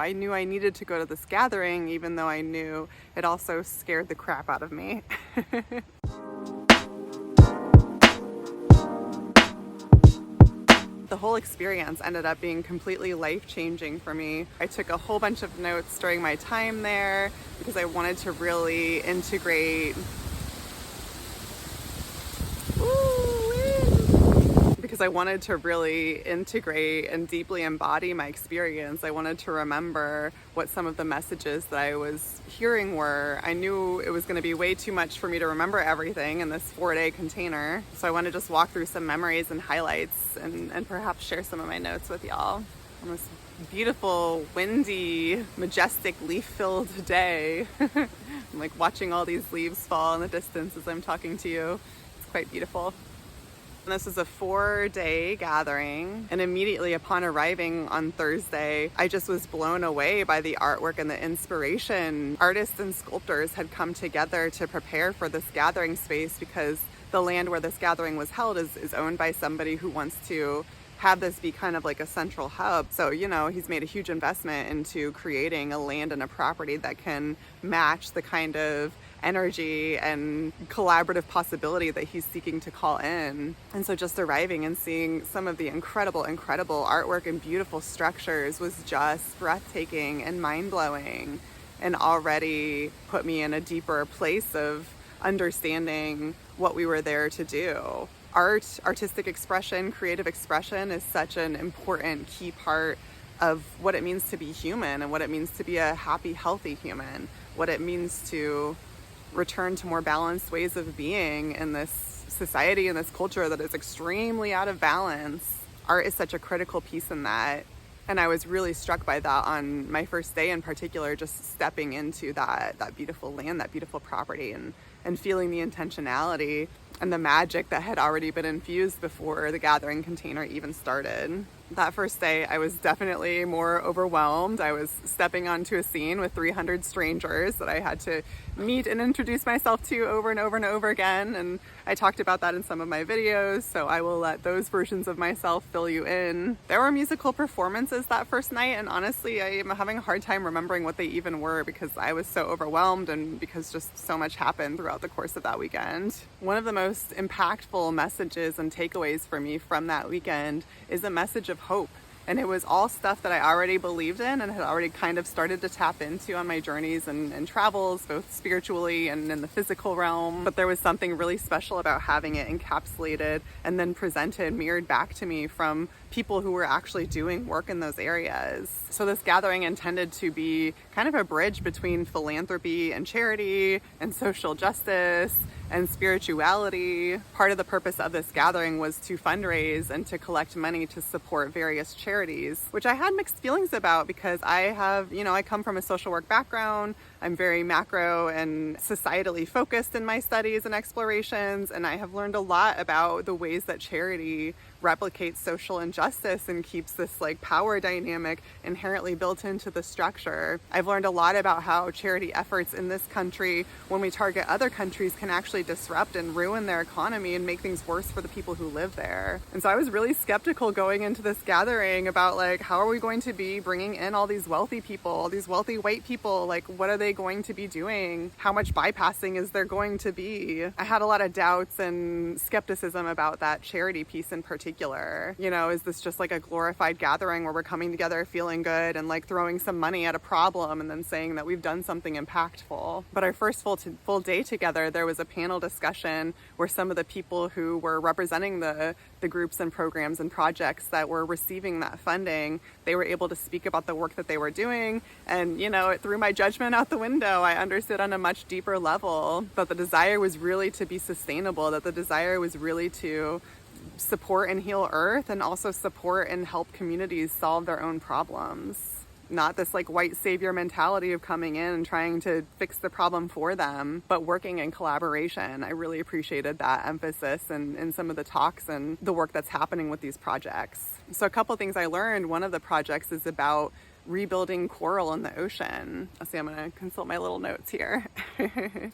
I knew I needed to go to this gathering, even though I knew it also scared the crap out of me. The whole experience ended up being completely life-changing for me. I took a whole bunch of notes during my time there because I wanted to really integrate and deeply embody my experience. I wanted to remember what some of the messages that I was hearing were. I knew it was going to be way too much for me to remember everything in this 4-day container. So I want to just walk through some memories and highlights and perhaps share some of my notes with y'all on this beautiful, windy, majestic, leaf-filled day. I'm like watching all these leaves fall in the distance as I'm talking to you. It's quite beautiful. And this is a 4-day gathering, and immediately upon arriving on Thursday, I just was blown away by the artwork and the inspiration. Artists and sculptors had come together to prepare for this gathering space because the land where this gathering was held is owned by somebody who wants to have this be kind of like a central hub. So, you know, he's made a huge investment into creating a land and a property that can match the kind of energy and collaborative possibility that he's seeking to call in. And so just arriving and seeing some of the incredible artwork and beautiful structures was just breathtaking and mind-blowing, and already put me in a deeper place of understanding what we were there to do. Artistic expression, creative expression is such an important key part of what it means to be human and what it means to be a happy, healthy human, what it means to return to more balanced ways of being in this society and this culture that is extremely out of balance. Art is such a critical piece in that. And I was really struck by that on my first day in particular, just stepping into that beautiful land, that beautiful property, and feeling the intentionality and the magic that had already been infused before the gathering container even started. That first day, I was definitely more overwhelmed. I was stepping onto a scene with 300 strangers that I had to meet and introduce myself to over and over and over again. And I talked about that in some of my videos, so I will let those versions of myself fill you in. There were musical performances that first night, and honestly, I am having a hard time remembering what they even were because I was so overwhelmed and because just so much happened throughout the course of that weekend. One of the most impactful messages and takeaways for me from that weekend is a message of hope. And it was all stuff that I already believed in and had already kind of started to tap into on my journeys and travels, both spiritually and in the physical realm. But there was something really special about having it encapsulated and then presented, mirrored back to me from people who were actually doing work in those areas. So this gathering intended to be kind of a bridge between philanthropy and charity and social justice and spirituality. Part of the purpose of this gathering was to fundraise and to collect money to support various charities, which I had mixed feelings about because I come from a social work background. I'm very macro and societally focused in my studies and explorations, and I have learned a lot about the ways that charity replicates social injustice and keeps this like power dynamic inherently built into the structure. I've learned a lot about how charity efforts in this country, when we target other countries, can actually disrupt and ruin their economy and make things worse for the people who live there. And so I was really skeptical going into this gathering about like, how are we going to be bringing in all these wealthy people, all these wealthy white people? Like, what are they going to be doing? How much bypassing is there going to be? I had a lot of doubts and skepticism about that charity piece in particular. You know, is this just like a glorified gathering where we're coming together feeling good and like throwing some money at a problem and then saying that we've done something impactful? But our first full day together, there was a panel discussion where some of the people who were representing the groups and programs and projects that were receiving that funding, they were able to speak about the work that they were doing. And, you know, it threw my judgment out the window. I understood on a much deeper level that the desire was really to be sustainable, that the desire was really to support and heal Earth and also support and help communities solve their own problems. Not this like white savior mentality of coming in and trying to fix the problem for them, but working in collaboration. I really appreciated that emphasis in some of the talks and the work that's happening with these projects. So a couple things I learned. One of the projects is about rebuilding coral in the ocean. Let's see, I'm gonna consult my little notes here.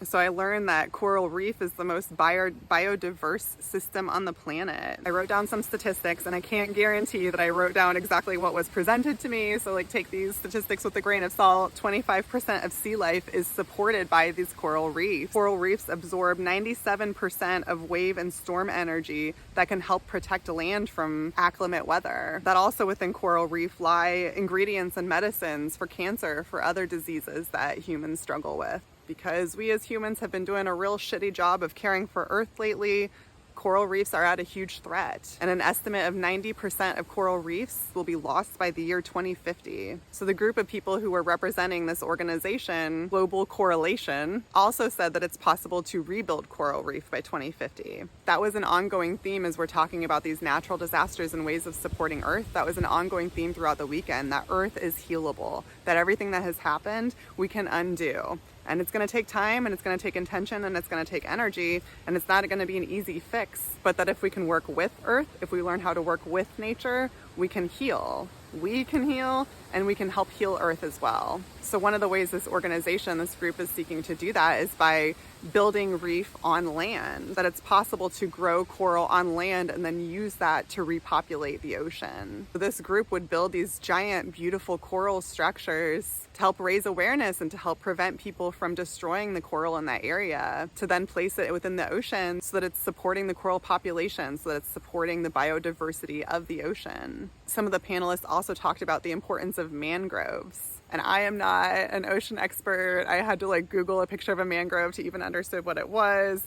So I learned that coral reef is the most biodiverse system on the planet. I wrote down some statistics, and I can't guarantee that I wrote down exactly what was presented to me, so like take these statistics with a grain of salt. 25% of sea life is supported by these coral reefs. Coral reefs absorb 97% of wave and storm energy that can help protect land from inclement weather. That also within coral reef lie ingredients and medicines for cancer, for other diseases that humans struggle with. Because we as humans have been doing a real shitty job of caring for Earth lately, coral reefs are at a huge threat. And an estimate of 90% of coral reefs will be lost by the year 2050. So the group of people who were representing this organization, Global Correlation, also said that it's possible to rebuild coral reef by 2050. That was an ongoing theme as we're talking about these natural disasters and ways of supporting Earth. That was an ongoing theme throughout the weekend, that Earth is healable, that everything that has happened, we can undo. And it's going to take time, and it's going to take intention, and it's going to take energy, and it's not going to be an easy fix. But that if we can work with Earth, if we learn how to work with nature, we can heal. We can heal, and we can help heal Earth as well. So one of the ways this organization, this group is seeking to do that is by building reef on land, that it's possible to grow coral on land and then use that to repopulate the ocean. So this group would build these giant, beautiful coral structures to help raise awareness and to help prevent people from destroying the coral in that area, to then place it within the ocean so that it's supporting the coral population, so that it's supporting the biodiversity of the ocean. Some of the panelists also talked about the importance of mangroves. And I am not an ocean expert. I had to like Google a picture of a mangrove to even understand what it was.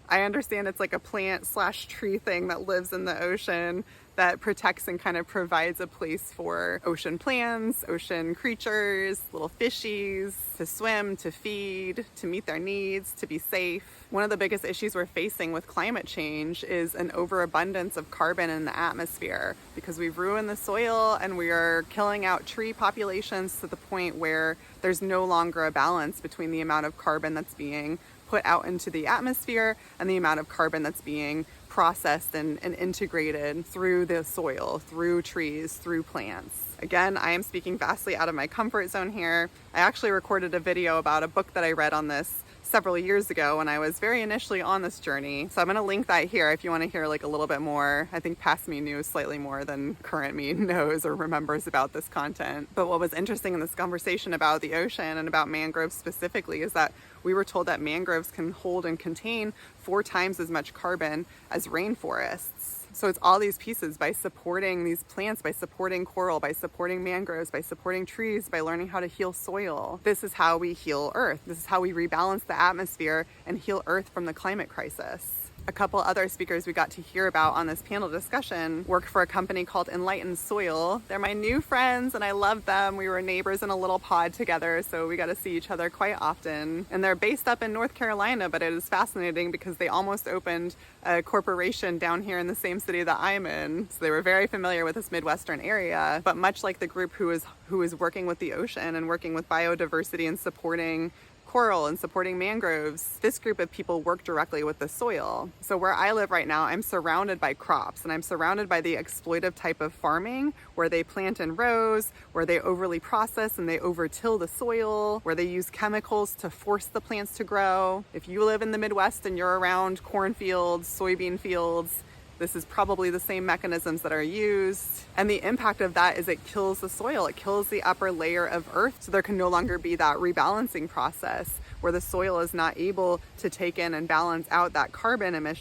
I understand it's like a plant/tree thing that lives in the ocean that protects and kind of provides a place for ocean plants, ocean creatures, little fishies to swim, to feed, to meet their needs, to be safe. One of the biggest issues we're facing with climate change is an overabundance of carbon in the atmosphere because we've ruined the soil and we are killing out tree populations to the point where there's no longer a balance between the amount of carbon that's being put out into the atmosphere and the amount of carbon that's being processed and integrated through the soil, through trees, through plants. Again, I am speaking vastly out of my comfort zone here. I actually recorded a video about a book that I read on this several years ago when I was very initially on this journey. So I'm going to link that here if you want to hear like a little bit more. I think past me knew slightly more than current me knows or remembers about this content. But what was interesting in this conversation about the ocean and about mangroves specifically is that we were told that mangroves can hold and contain 4 times as much carbon as rainforests. So it's all these pieces, by supporting these plants, by supporting coral, by supporting mangroves, by supporting trees, by learning how to heal soil. This is how we heal Earth. This is how we rebalance the atmosphere and heal Earth from the climate crisis. A couple other speakers we got to hear about on this panel discussion work for a company called Enlightened Soil. They're my new friends and I love them. We were neighbors in a little pod together, so we got to see each other quite often. And they're based up in North Carolina, but it is fascinating because they almost opened a corporation down here in the same city that I'm in. So they were very familiar with this Midwestern area, but much like the group who is working with the ocean and working with biodiversity and supporting coral and supporting mangroves, this group of people work directly with the soil. So where I live right now, I'm surrounded by crops and I'm surrounded by the exploitive type of farming where they plant in rows, where they overly process and they overtill the soil, where they use chemicals to force the plants to grow. If you live in the Midwest and you're around cornfields, soybean fields, this is probably the same mechanisms that are used. And the impact of that is it kills the soil. It kills the upper layer of earth. So there can no longer be that rebalancing process where the soil is not able to take in and balance out that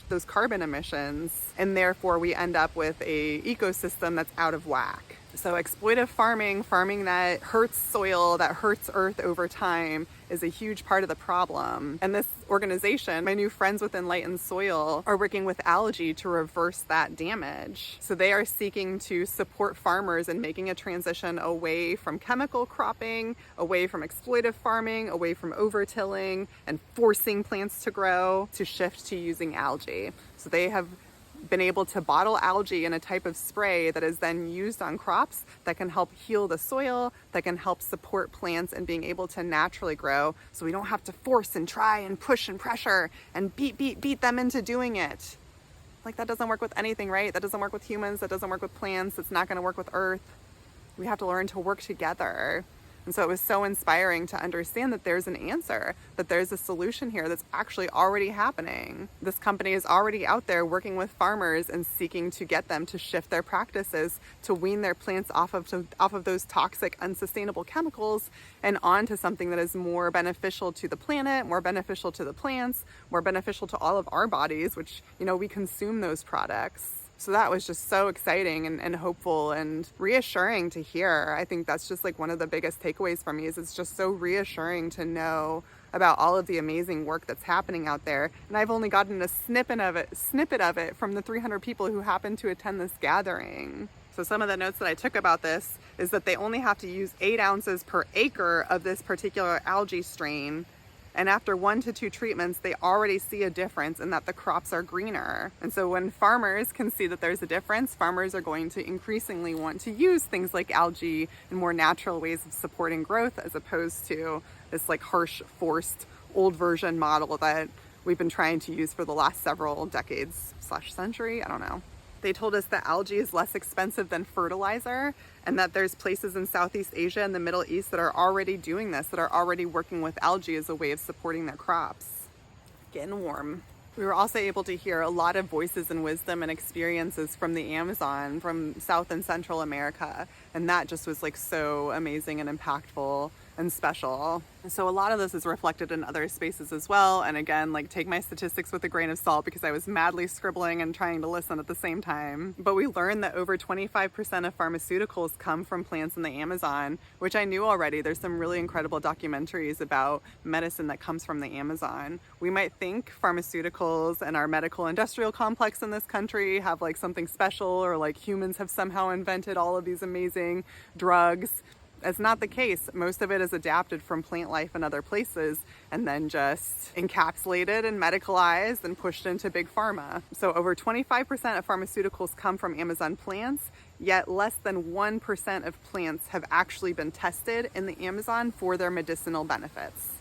those carbon emissions. And therefore we end up with a ecosystem that's out of whack. So exploitive farming that hurts soil, that hurts earth over time, is a huge part of the problem. And this organization, my new friends with Enlightened Soil, are working with algae to reverse that damage. So they are seeking to support farmers in making a transition away from chemical cropping, away from exploitive farming, away from overtilling and forcing plants to grow, to shift to using algae. So they have been able to bottle algae in a type of spray that is then used on crops that can help heal the soil, that can help support plants and being able to naturally grow, so we don't have to force and try and push and pressure and beat them into doing it. Like, that doesn't work with anything, right? That doesn't work with humans, that doesn't work with plants, it's not going to work with earth. We have to learn to work together. And so it was so inspiring to understand that there's an answer, that there's a solution here that's actually already happening. This company is already out there working with farmers and seeking to get them to shift their practices, to wean their plants off of those toxic, unsustainable chemicals and onto something that is more beneficial to the planet, more beneficial to the plants, more beneficial to all of our bodies, which, we consume those products. So that was just so exciting and hopeful and reassuring to hear. I think that's just like one of the biggest takeaways for me is it's just so reassuring to know about all of the amazing work that's happening out there. And I've only gotten a snippet of it from the 300 people who happened to attend this gathering. So some of the notes that I took about this is that they only have to use 8 ounces per acre of this particular algae strain. And after 1 to 2 treatments, they already see a difference in that the crops are greener. And so when farmers can see that there's a difference, farmers are going to increasingly want to use things like algae and more natural ways of supporting growth, as opposed to this like harsh, forced, old version model that we've been trying to use for the last several decades / century. I don't know. They told us that algae is less expensive than fertilizer, and that there's places in Southeast Asia and the Middle East that are already doing this, that are already working with algae as a way of supporting their crops. Getting warm. We were also able to hear a lot of voices and wisdom and experiences from the Amazon, from South and Central America, and that just was like so amazing and impactful and special. So a lot of this is reflected in other spaces as well. And again, like take my statistics with a grain of salt because I was madly scribbling and trying to listen at the same time. But we learned that over 25% of pharmaceuticals come from plants in the Amazon, which I knew already. There's some really incredible documentaries about medicine that comes from the Amazon. We might think pharmaceuticals and our medical industrial complex in this country have like something special, or like humans have somehow invented all of these amazing drugs. That's not the case. Most of it is adapted from plant life in other places and then just encapsulated and medicalized and pushed into big pharma. So over 25% of pharmaceuticals come from Amazon plants, yet less than 1% of plants have actually been tested in the Amazon for their medicinal benefits.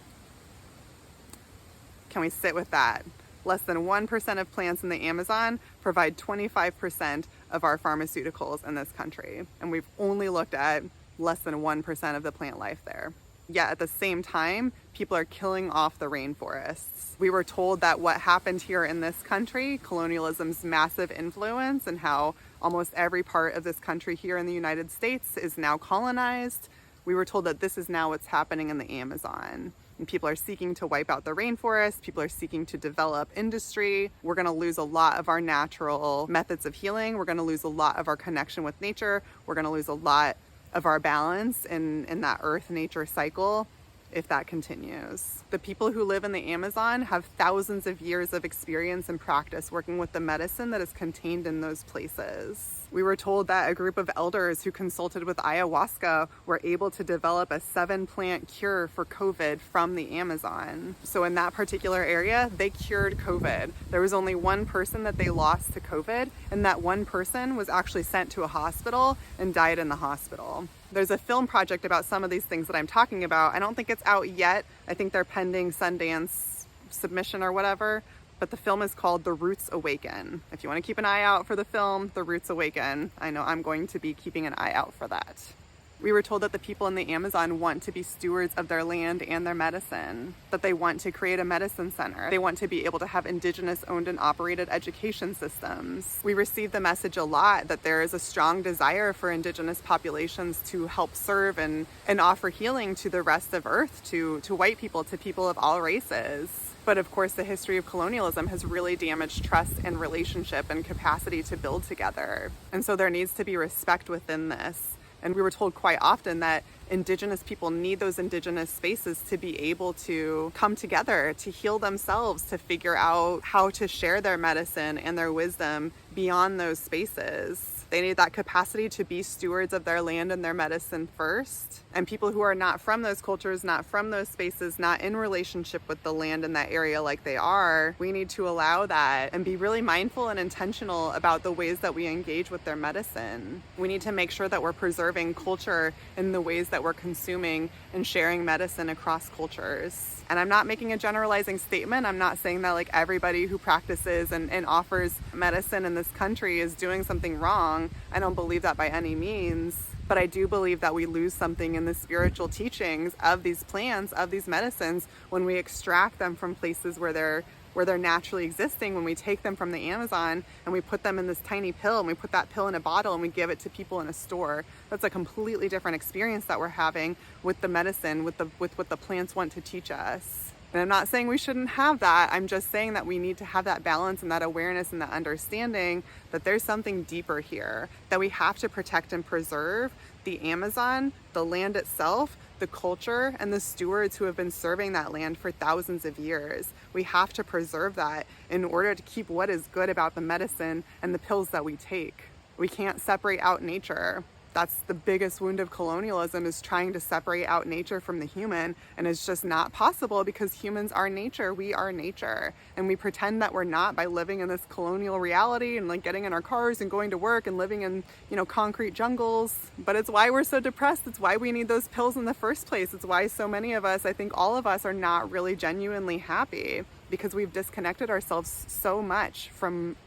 Can we sit with that? Less than 1% of plants in the Amazon provide 25% of our pharmaceuticals in this country. And we've only looked at less than 1% of the plant life there. Yet at the same time, people are killing off the rainforests. We were told that what happened here in this country, colonialism's massive influence, and how almost every part of this country here in the United States is now colonized. We were told that this is now what's happening in the Amazon. And people are seeking to wipe out the rainforest. People are seeking to develop industry. We're going to lose a lot of our natural methods of healing. We're going to lose a lot of our connection with nature. We're going to lose a lot of our balance in that earth-nature cycle if that continues. The people who live in the Amazon have thousands of years of experience and practice working with the medicine that is contained in those places. We were told that a group of elders who consulted with ayahuasca were able to develop a 7-plant cure for COVID from the Amazon. So in that particular area, they cured COVID. There was only one person that they lost to COVID, and that one person was actually sent to a hospital and died in the hospital. There's a film project about some of these things that I'm talking about. I don't think it's out yet. I think they're pending Sundance submission or whatever. But the film is called The Roots Awaken. If you want to keep an eye out for the film, The Roots Awaken, I know I'm going to be keeping an eye out for that. We were told that the people in the Amazon want to be stewards of their land and their medicine, that they want to create a medicine center. They want to be able to have indigenous owned and operated education systems. We received the message a lot that there is a strong desire for indigenous populations to help serve and offer healing to the rest of Earth, to white people, to people of all races. But of course, the history of colonialism has really damaged trust and relationship and capacity to build together. And so there needs to be respect within this. And we were told quite often that indigenous people need those indigenous spaces to be able to come together, to heal themselves, to figure out how to share their medicine and their wisdom beyond those spaces. They need that capacity to be stewards of their land and their medicine first. And people who are not from those cultures, not from those spaces, not in relationship with the land in that area like they are, we need to allow that and be really mindful and intentional about the ways that we engage with their medicine. We need to make sure that we're preserving culture in the ways that we're consuming and sharing medicine across cultures. And I'm not making a generalizing statement. I'm not saying that like everybody who practices and offers medicine in this country is doing something wrong. I don't believe that by any means. But I do believe that we lose something in the spiritual teachings of these plants, of these medicines, when we extract them from places where they're naturally existing, when we take them from the Amazon and we put them in this tiny pill and we put that pill in a bottle and we give it to people in a store. That's a completely different experience that we're having with the medicine, with what the plants want to teach us. And I'm not saying we shouldn't have that. I'm just saying that we need to have that balance and that awareness and that understanding that there's something deeper here, that we have to protect and preserve the Amazon, the land itself, the culture, and the stewards who have been serving that land for thousands of years. We have to preserve that in order to keep what is good about the medicine and the pills that we take. We can't separate out nature. That's the biggest wound of colonialism, is trying to separate out nature from the human. And it's just not possible, because humans are nature. We are nature. And we pretend that we're not by living in this colonial reality and like getting in our cars and going to work and living in, concrete jungles. But it's why we're so depressed. It's why we need those pills in the first place. It's why so many of us, I think all of us, are not really genuinely happy, because we've disconnected ourselves so much from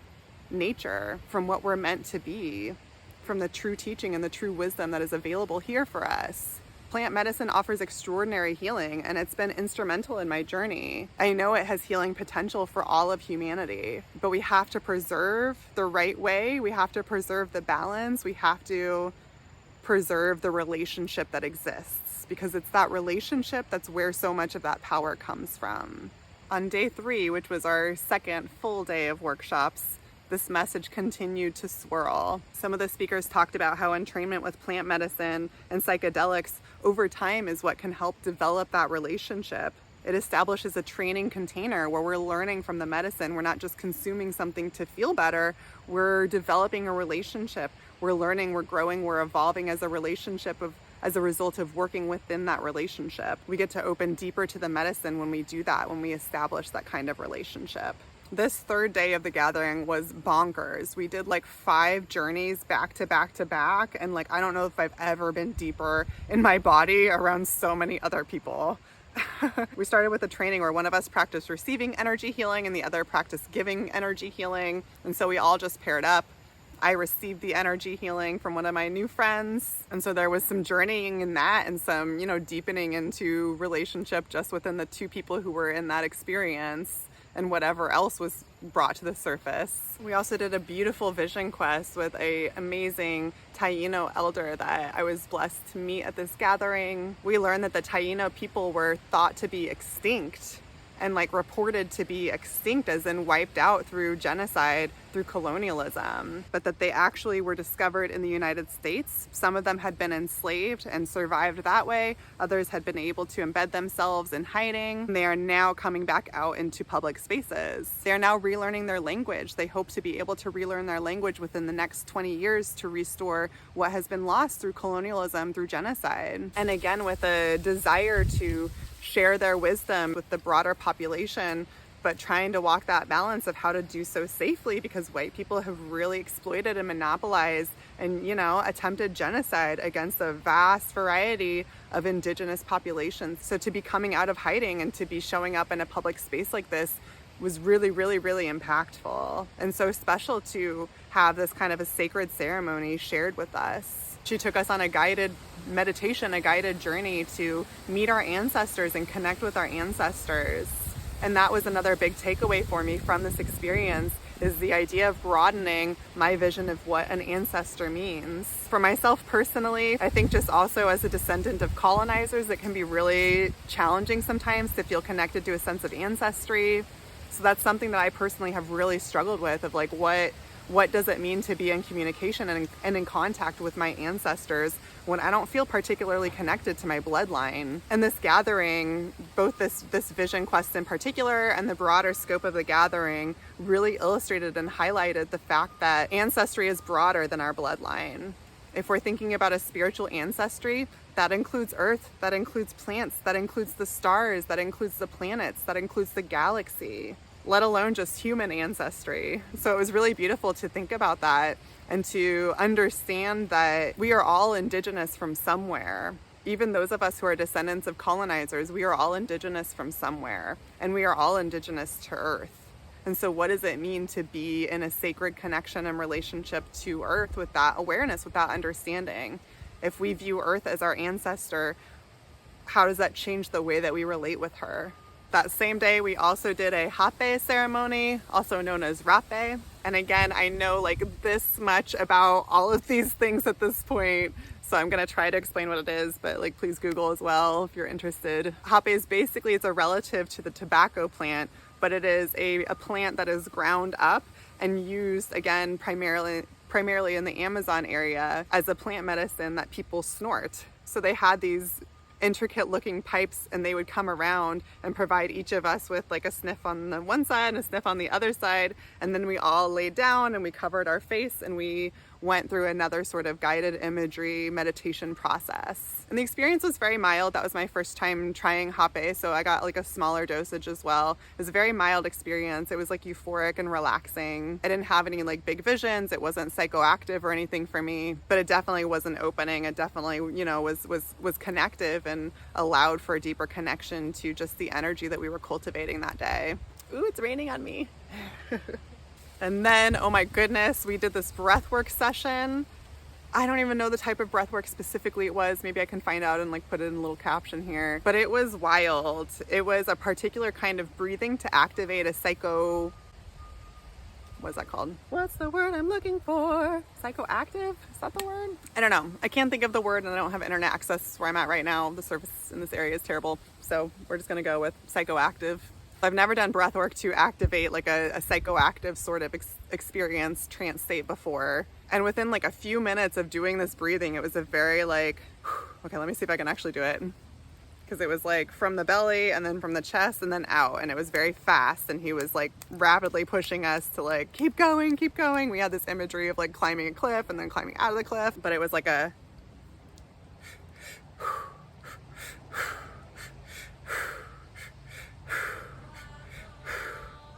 nature, from what we're meant to be, from the true teaching and the true wisdom that is available here for us. Plant medicine offers extraordinary healing, and it's been instrumental in my journey. I know it has healing potential for all of humanity, but we have to preserve the right way. We have to preserve the balance. We have to preserve the relationship that exists, because it's that relationship that's where so much of that power comes from. On day 3, which was our second full day of workshops, this message continued to swirl. Some of the speakers talked about how entrainment with plant medicine and psychedelics over time is what can help develop that relationship. It establishes a training container where we're learning from the medicine. We're not just consuming something to feel better. We're developing a relationship. We're learning, we're growing, we're evolving as a result of working within that relationship. We get to open deeper to the medicine when we do that, when we establish that kind of relationship. This third day of the gathering was bonkers. We did like 5 journeys back to back to back. And I don't know if I've ever been deeper in my body around so many other people. We started with a training where one of us practiced receiving energy healing and the other practiced giving energy healing. And so we all just paired up. I received the energy healing from one of my new friends. And so there was some journeying in that and some, deepening into relationship just within the 2 people who were in that experience, and whatever else was brought to the surface. We also did a beautiful vision quest with an amazing Taino elder that I was blessed to meet at this gathering. We learned that the Taino people were thought to be extinct and reported to be extinct, as in wiped out through genocide, through colonialism, but that they actually were discovered in the United States. Some of them had been enslaved and survived that way. Others had been able to embed themselves in hiding. They are now coming back out into public spaces. They are now relearning their language. They hope to be able to relearn their language within the next 20 years to restore what has been lost through colonialism, through genocide. And again, with a desire to share their wisdom with the broader population, but trying to walk that balance of how to do so safely, because white people have really exploited and monopolized and, attempted genocide against a vast variety of indigenous populations. So to be coming out of hiding and to be showing up in a public space like this was really, really, really impactful, and so special to have this kind of a sacred ceremony shared with us. She took us on a guided meditation, a guided journey to meet our ancestors and connect with our ancestors. And that was another big takeaway for me from this experience, is the idea of broadening my vision of what an ancestor means. For myself personally, I think just also as a descendant of colonizers, it can be really challenging sometimes to feel connected to a sense of ancestry. So that's something that I personally have really struggled with, of what does it mean to be in communication and in contact with my ancestors when I don't feel particularly connected to my bloodline? And this gathering, both this vision quest in particular and the broader scope of the gathering, really illustrated and highlighted the fact that ancestry is broader than our bloodline. If we're thinking about a spiritual ancestry, that includes Earth, that includes plants, that includes the stars, that includes the planets, that includes the galaxy, let alone just human ancestry. So it was really beautiful to think about that and to understand that we are all indigenous from somewhere. Even those of us who are descendants of colonizers, we are all indigenous from somewhere, and we are all indigenous to Earth. And so what does it mean to be in a sacred connection and relationship to Earth with that awareness, with that understanding? If we view Earth as our ancestor, how does that change the way that we relate with her? That same day, we also did a hape ceremony, also known as rape. And again, I know like this much about all of these things at this point, so I'm gonna try to explain what it is, but like please Google as well if you're interested. Hape is basically, it's a relative to the tobacco plant, but it is a plant that is ground up and used, again, primarily in the Amazon area as a plant medicine that people snort. So they had these intricate looking pipes, and they would come around and provide each of us with like a sniff on the one side and a sniff on the other side, and then we all laid down and we covered our face and we went through another sort of guided imagery meditation process. And the experience was very mild. That was my first time trying hape, so I got like a smaller dosage as well. It was a very mild experience. It was like euphoric and relaxing. I didn't have any like big visions. It wasn't psychoactive or anything for me, but it definitely was an opening. It definitely, you know, was connective and allowed for a deeper connection to just the energy that we were cultivating that day. Ooh, it's raining on me. And then, oh my goodness, we did this breathwork session. I don't even know the type of breathwork specifically it was. Maybe I can find out and like put it in a little caption here. But it was wild. It was a particular kind of breathing to activate a what's that called? What's the word I'm looking for? Psychoactive? Is that the word? I don't know. I can't think of the word, and I don't have internet access where I'm at right now. The service in this area is terrible. So we're just gonna go with psychoactive. I've never done breath work to activate like a psychoactive sort of experience, trance state before. And within like a few minutes of doing this breathing, it was a very like, okay, let me see if I can actually do it. Because it was like from the belly and then from the chest and then out. And it was very fast. And he was like rapidly pushing us to like, keep going, keep going. We had this imagery of like climbing a cliff and then climbing out of the cliff. But it was like a,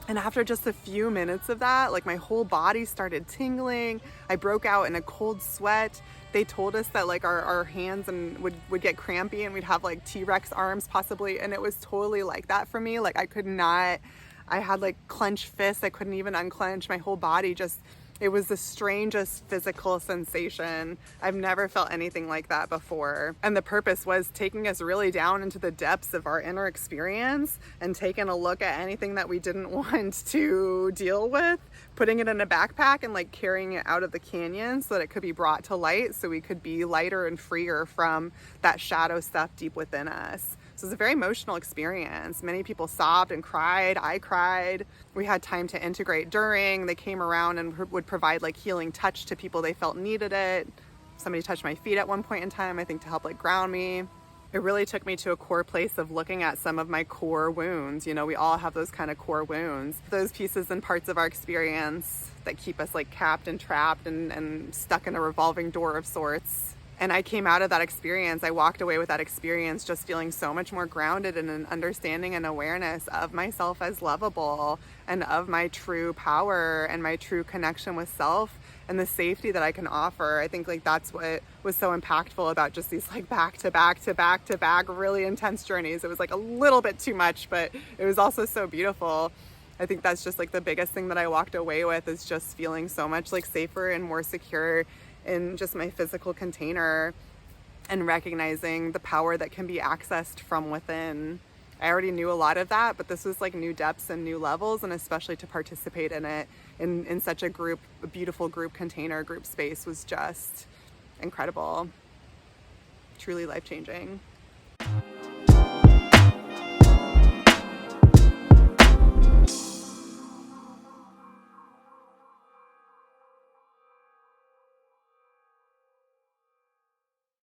and after just a few minutes of that, like my whole body started tingling. I broke out in a cold sweat. They told us that like our hands and would get crampy and we'd have like T-Rex arms possibly. And it was totally like that for me. Like I had like clenched fists. I couldn't even unclench. My whole body just, it was the strangest physical sensation. I've never felt anything like that before. And the purpose was taking us really down into the depths of our inner experience and taking a look at anything that we didn't want to deal with, putting it in a backpack and like carrying it out of the canyon so that it could be brought to light, so we could be lighter and freer from that shadow stuff deep within us. So it was a very emotional experience. Many people sobbed and cried. I cried. We had time to integrate during. They came around and would provide like healing touch to people they felt needed it. Somebody touched my feet at one point in time, I think to help like ground me. It really took me to a core place of looking at some of my core wounds. You know, we all have those kind of core wounds. Those pieces and parts of our experience that keep us like capped and trapped and stuck in a revolving door of sorts. And I came out of that experience, I walked away with that experience just feeling so much more grounded in an understanding and awareness of myself as lovable and of my true power and my true connection with self and the safety that I can offer. I think like that's what was so impactful about just these like back to back really intense journeys. It was like a little bit too much, but it was also so beautiful. I think that's just like the biggest thing that I walked away with, is just feeling so much like safer and more secure in just my physical container and recognizing the power that can be accessed from within. I already knew a lot of that, but this was like new depths and new levels, and especially to participate in it in such a beautiful group container, group space was just incredible. Truly life-changing.